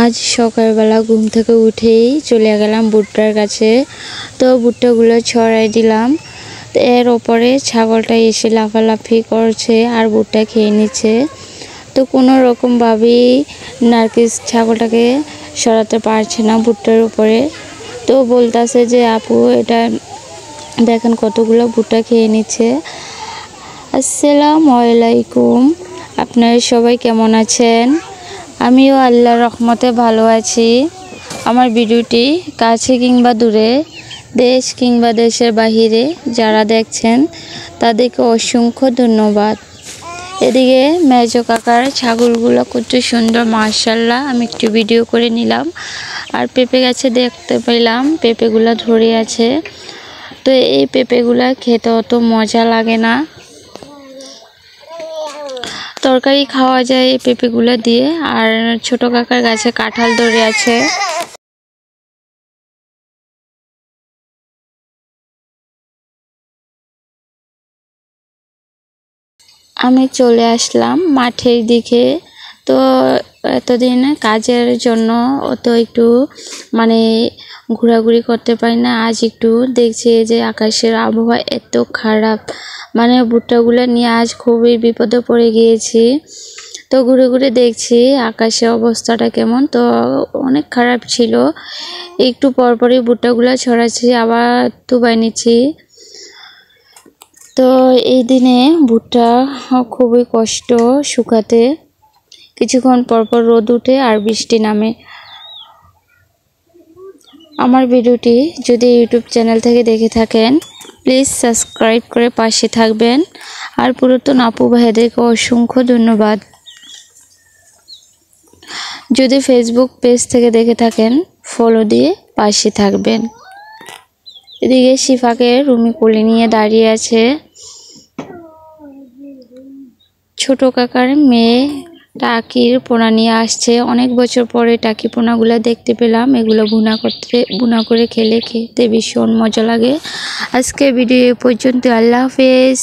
আজ সকালবেলা ঘুম থেকে উঠেই চলে গেলাম ভুট্টার কাছে। তো ভুট্টাগুলো ছড়াই দিলাম। তো এর ওপরে ছাগলটা এসে লাফালাফি করছে আর ভুট্টা খেয়ে নিচ্ছে। তো কোনো রকমভাবেই নার্গিস ছাগলটাকে সরাতে পারছে না ভুট্টার উপরে। তো বলতেছে যে আপু এটা দেখেন কতগুলো ভুট্টা খেয়ে নিচ্ছে। আসসালামু আলাইকুম, আপনারা সবাই কেমন আছেন? আমিও আল্লাহর রহমতে ভালো আছি। আমার ভিডিওটি কাছে কিংবা দূরে, দেশ কিংবা দেশের বাহিরে যারা দেখছেন তাদেরকে অসংখ্য ধন্যবাদ। এদিকে মেজো কাকার ছাগলগুলো কত সুন্দর, মাশাআল্লাহ। আমি একটু ভিডিও করে নিলাম। আর পেঁপে গাছে দেখতে পেলাম পেঁপেগুলো ধরে আছে। তো এই পেঁপেগুলো খেতে অত মজা লাগে না, তরকারি খাওয়া যায় এই পেঁপেগুলো দিয়ে। আর ছোট কাকার গাছে কাঁঠাল ধরে আছে। আমি চলে আসলাম মাঠের দিকে। তো এতদিন কাজের জন্য তো একটু ঘোরাঘুরি করতে পারি না। আজ একটু দেখছি যে আকাশের আবহাওয়া এত খারাপ, ভুট্টাগুলো নিয়ে আজ খুবই বিপদে পড়ে গিয়েছি। তো ঘুরে ঘুরে দেখছি আকাশের অবস্থাটা কেমন। তো অনেক খারাপ ছিল। একটু পরপরই ভুট্টাগুলো ছড়াচ্ছি, আবার তুবাই নিচ্ছি। তো এই দিনে ভুট্টা খুবই কষ্ট শুকাতে। কিছুক্ষণ পরপর রোদ উঠে আর বৃষ্টি নামে। আমার ভিডিওটি যদি ইউটিউব চ্যানেল থেকে দেখে থাকেন প্লিজ সাবস্ক্রাইব করে পাশে থাকবেন। আর পুরাতন আপু ভাইদেরকে অসংখ্য ধন্যবাদ। যদি ফেসবুক পেজ থেকে দেখে থাকেন ফলো দিয়ে পাশে থাকবেন। এদিকে শিফাকে রুমি কোলে নিয়ে দাঁড়িয়ে আছে। ছোট কাকার মেয়ে টাকির পোনা নিয়ে আসছে। অনেক বছর পরে টাকি পোনাগুলো দেখতে পেলাম। এগুলো ভুনা করে খেতে ভীষণ মজা লাগে। আজকে ভিডিও পর্যন্ত, আল্লাহ হাফেজ।